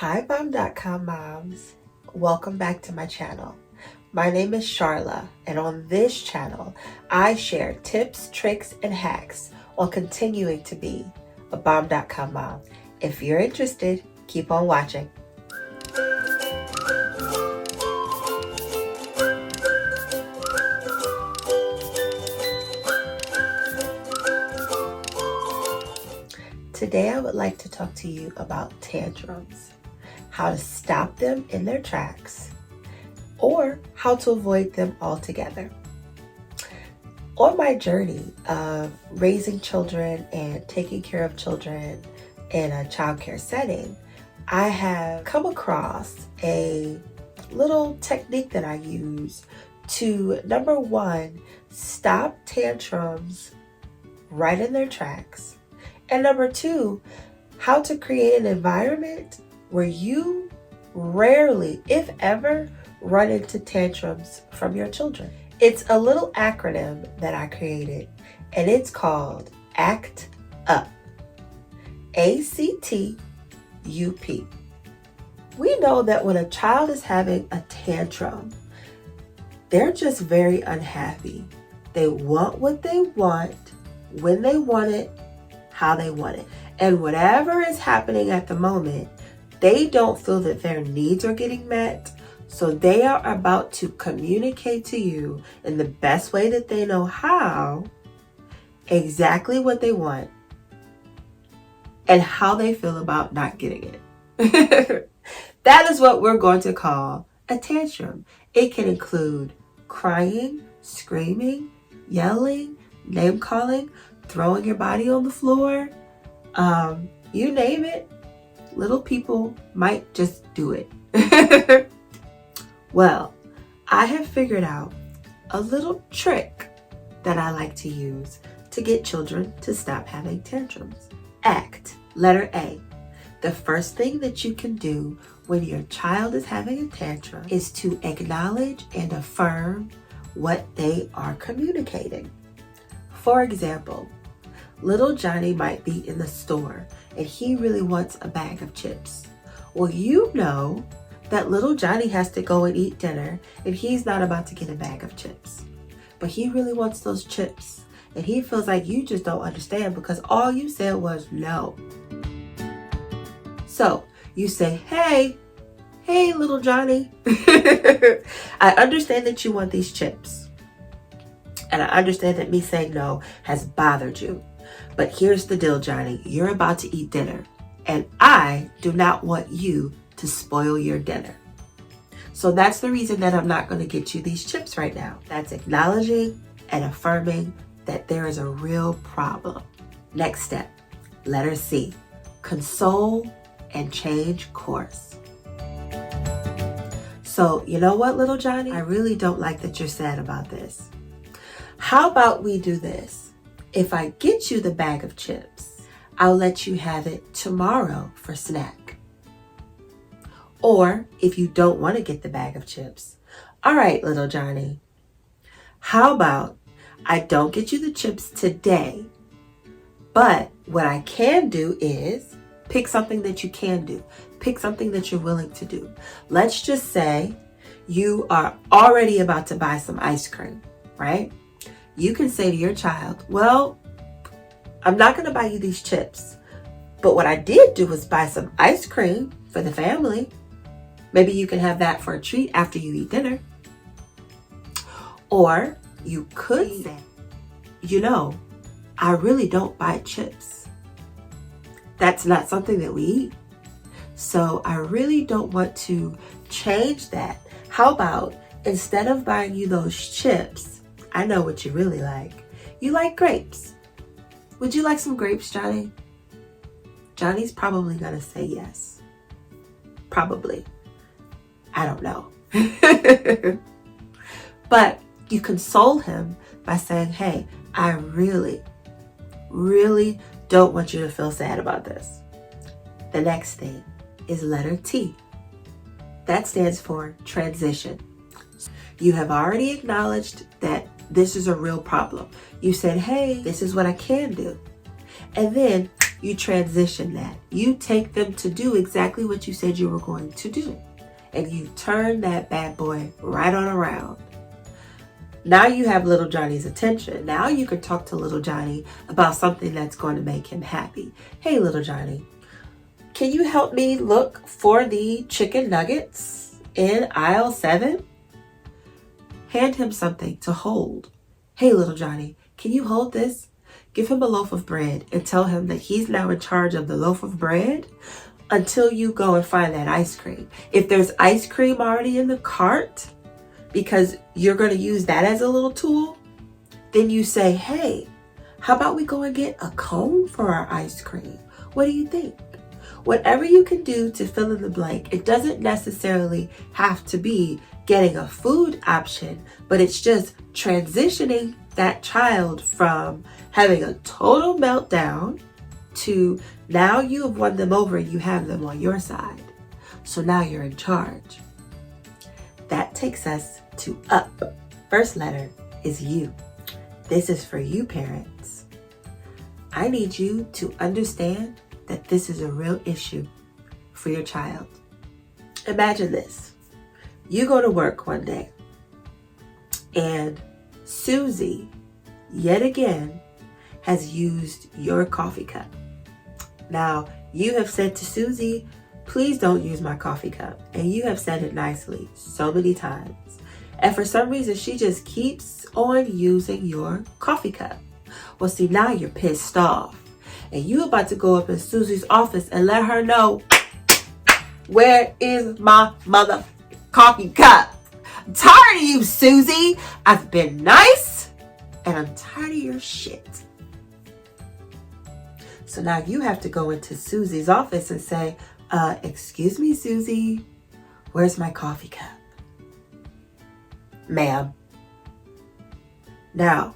Hi Bomb.com moms, welcome back to my channel. My name is Charla, and on this channel I share tips, tricks, and hacks on continuing to be a Bomb.com mom. If you're interested, keep on watching. Today I would like to talk to you about tantrums, how to stop them in their tracks, or how to avoid them altogether. On my journey of raising children and taking care of children in a childcare setting, I have come across a little technique that I use to, number one, stop tantrums right in their tracks. And number two, how to create an environment where you rarely, if ever, run into tantrums from your children. It's a little acronym that I created, and it's called ACT UP. ACTUP. We know that when a child is having a tantrum, they're just very unhappy. They want what they want, when they want it, how they want it. And whatever is happening at the moment, they don't feel that their needs are getting met. So they are about to communicate to you in the best way that they know how, exactly what they want and how they feel about not getting it. That is what we're going to call a tantrum. It can include crying, screaming, yelling, name calling, throwing your body on the floor, you name it. Little people might just do it. Well, I have figured out a little trick that I like to use to get children to stop having tantrums. ACT, letter A. The first thing that you can do when your child is having a tantrum is to acknowledge and affirm what they are communicating. For example, little Johnny might be in the store and he really wants a bag of chips. Well, you know that little Johnny has to go and eat dinner and he's not about to get a bag of chips. But he really wants those chips and he feels like you just don't understand because all you said was no. So you say, hey little Johnny, I understand that you want these chips. And I understand that me saying no has bothered you. But here's the deal, Johnny. You're about to eat dinner. And I do not want you to spoil your dinner. So that's the reason that I'm not going to get you these chips right now. That's acknowledging and affirming that there is a real problem. Next step, letter C. Console and change course. So you know what, little Johnny? I really don't like that you're sad about this. How about we do this? If I get you the bag of chips, I'll let you have it tomorrow for snack. Or if you don't want to get the bag of chips, all right, little Johnny, how about I don't get you the chips today, but what I can do is pick something that you can do. Pick something that you're willing to do. Let's just say you are already about to buy some ice cream, right? You can say to your child, well, I'm not going to buy you these chips, but what I did do was buy some ice cream for the family. Maybe you can have that for a treat after you eat dinner. Or you could say, you know, I really don't buy chips. That's not something that we eat. So I really don't want to change that. How about instead of buying you those chips, I know what you really like. You like grapes. Would you like some grapes, Johnny? Johnny's probably gonna say yes. Probably. I don't know. But you console him by saying, hey, I really don't want you to feel sad about this. The next thing is letter T. That stands for transition. You have already acknowledged that this is a real problem. You said, hey, this is what I can do. And then You transition that. You take them to do exactly what you said you were going to do. And you turn that bad boy right on around. Now you have little Johnny's attention. Now you can talk to little Johnny about something that's going to make him happy. Hey, little Johnny, can you help me look for the chicken nuggets in aisle 7? Hand him something to hold. Hey, little Johnny, can you hold this? Give him a loaf of bread and tell him that he's now in charge of the loaf of bread until you go and find that ice cream. If there's ice cream already in the cart, because you're going to use that as a little tool, then you say, hey, how about we go and get a cone for our ice cream? What do you think? Whatever you can do to fill in the blank. It doesn't necessarily have to be getting a food option, but it's just transitioning that child from having a total meltdown to now you have won them over and you have them on your side. So now you're in charge. That takes us to up. First letter is U. This is for you, parents. I need you to understand that this is a real issue for your child. Imagine this. You go to work one day and Susie, yet again, has used your coffee cup. Now, you have said to Susie, please don't use my coffee cup. And you have said it nicely so many times. And for some reason, she just keeps on using your coffee cup. Well, see, now you're pissed off. And you're about to go up in Susie's office and let her know, where is my mother coffee cup? I'm tired of you, Susie. I've been nice and I'm tired of your shit. So now you have to go into Susie's office and say, excuse me, Susie, where's my coffee cup? Ma'am. Now,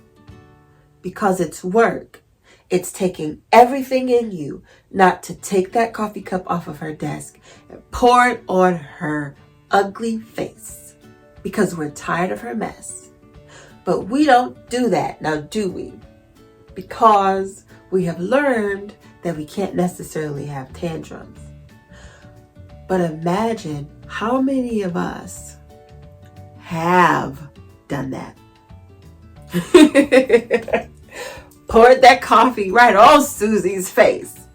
because it's work, it's taking everything in you not to take that coffee cup off of her desk and pour it on her ugly face because we're tired of her mess. But we don't do that now, do we? Because we have learned that we can't necessarily have tantrums. But imagine how many of us have done that. Poured that coffee right on Susie's face.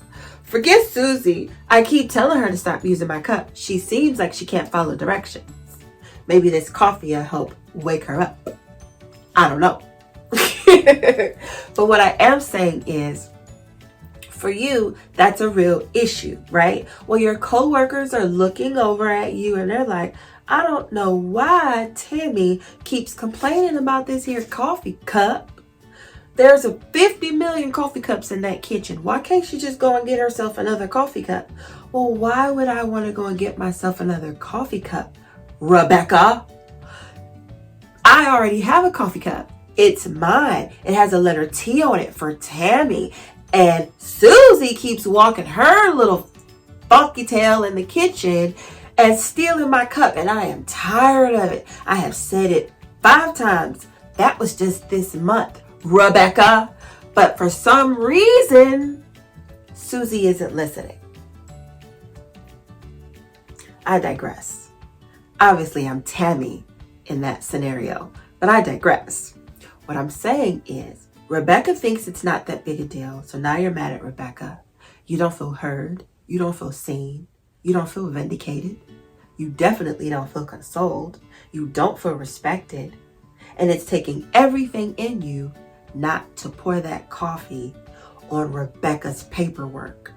Forget Susie. I keep telling her to stop using my cup. She seems like she can't follow directions. Maybe this coffee will help wake her up. I don't know. But what I am saying is, for you, that's a real issue, right? Well, your coworkers are looking over at you and they're like, I don't know why Tammy keeps complaining about this here coffee cup. There's a 50 million coffee cups in that kitchen. Why can't she just go and get herself another coffee cup? Well, why would I want to go and get myself another coffee cup, Rebecca? I already have a coffee cup. It's mine. It has a letter T on it for Tammy. And Susie keeps walking her little funky tail in the kitchen and stealing my cup. And I am tired of it. I have said it 5 times. That was just this month, Rebecca. But for some reason, Susie isn't listening. I digress. Obviously, I'm Tammy in that scenario, but I digress. What I'm saying is, Rebecca thinks it's not that big a deal, so now you're mad at Rebecca. You don't feel heard. You don't feel seen. You don't feel vindicated. You definitely don't feel consoled. You don't feel respected. And it's taking everything in you not to pour that coffee on Rebecca's paperwork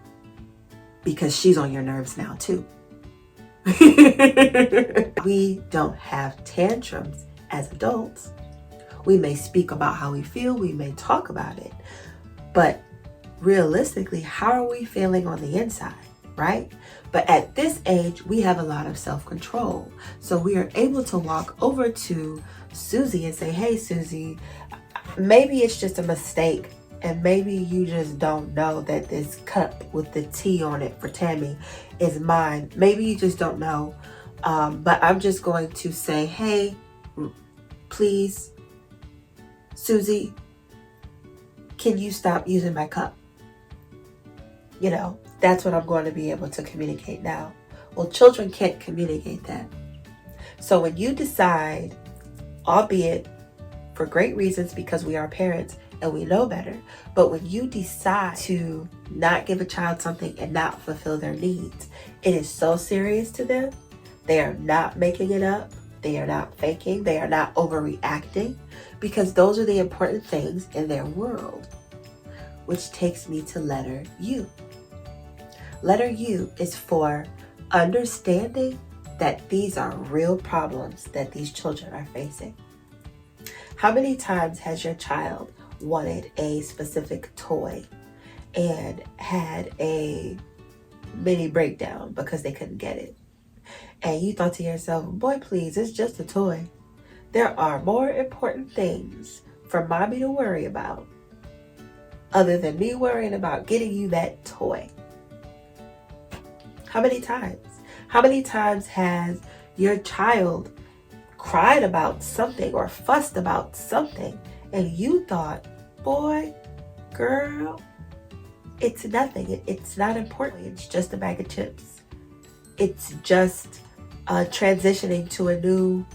because she's on your nerves now too. We don't have tantrums as adults. We may speak about how we feel, we may talk about it, but realistically, how are we feeling on the inside, right? But at this age, we have a lot of self-control. So we are able to walk over to Susie and say, hey, Susie, maybe it's just a mistake. And maybe you just don't know that this cup with the T on it for Tammy is mine. Maybe you just don't know. But I'm just going to say, hey, please, Susie, can you stop using my cup? That's what I'm going to be able to communicate now. Well, children can't communicate that. So when you decide, albeit for great reasons because we are parents and we know better, but when you decide to not give a child something and not fulfill their needs, it is so serious to them. They are not making it up. They are not faking. They are not overreacting, because those are the important things in their world. Which takes me to letter U. Letter U is for understanding that these are real problems that these children are facing. How many times has your child wanted a specific toy and had a mini breakdown because they couldn't get it? And you thought to yourself, boy, please, it's just a toy. There are more important things for mommy to worry about other than me worrying about getting you that toy. How many times? How many times has your child cried about something or fussed about something and you thought, boy, girl, it's nothing. It's not important. It's just a bag of chips. It's just transitioning to a new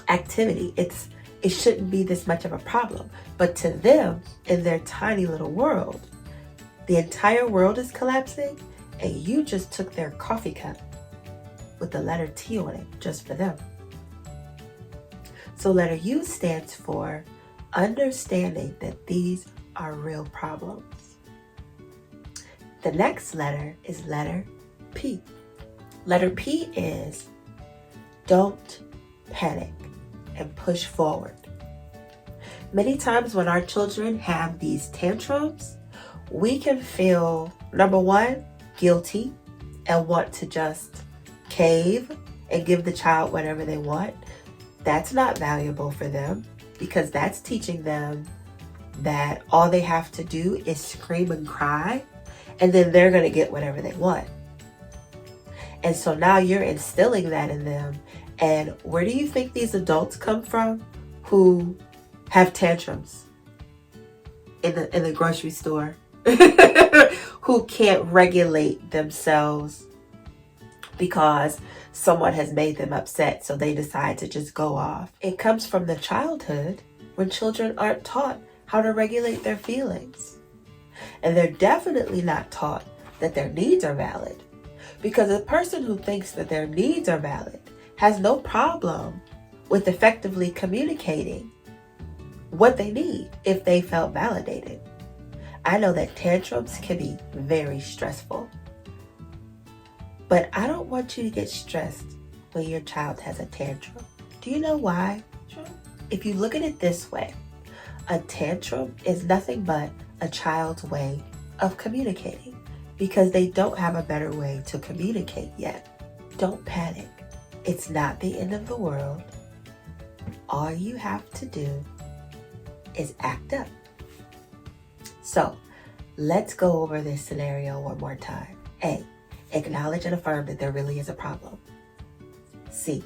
activity. It shouldn't be this much of a problem. But to them, in their tiny little world, the entire world is collapsing, and you just took their coffee cup with the letter T on it just for them. So letter U stands for understanding that these are real problems. The next letter is letter P. Letter P is don't panic and push forward. Many times when our children have these tantrums, we can feel, number one, guilty and want to just cave and give the child whatever they want. That's not valuable for them, because that's teaching them that all they have to do is scream and cry, and then they're going to get whatever they want. And so now you're instilling that in them. And where do you think these adults come from who have tantrums in the grocery store? Who can't regulate themselves because someone has made them upset, so they decide to just go off. It comes from the childhood when children aren't taught how to regulate their feelings. And they're definitely not taught that their needs are valid, because a person who thinks that their needs are valid has no problem with effectively communicating what they need if they felt validated. I know that tantrums can be very stressful, but I don't want you to get stressed when your child has a tantrum. Do you know why? If you look at it this way, a tantrum is nothing but a child's way of communicating, because they don't have a better way to communicate yet. Don't panic. It's not the end of the world. All you have to do is act up. So let's go over this scenario one more time. A, acknowledge and affirm that there really is a problem. C,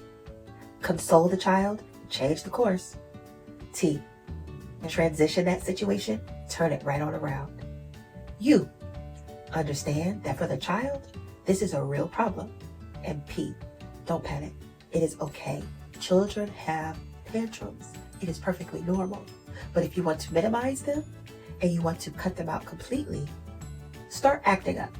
console the child, change the course. T, transition that situation, turn it right on around. U, understand that for the child, this is a real problem. And P, don't panic. It is okay. Children have tantrums. It is perfectly normal. But if you want to minimize them and you want to cut them out completely, start acting up.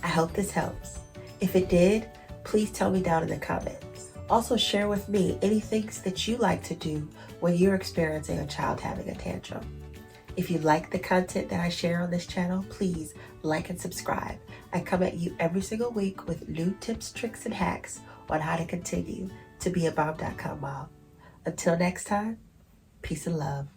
I hope this helps. If it did, please tell me down in the comments. Also share with me any things that you like to do when you're experiencing a child having a tantrum. If you like the content that I share on this channel, please like and subscribe. I come at you every single week with new tips, tricks, and hacks on how to continue to be a bomb.com mom. Until next time, peace and love.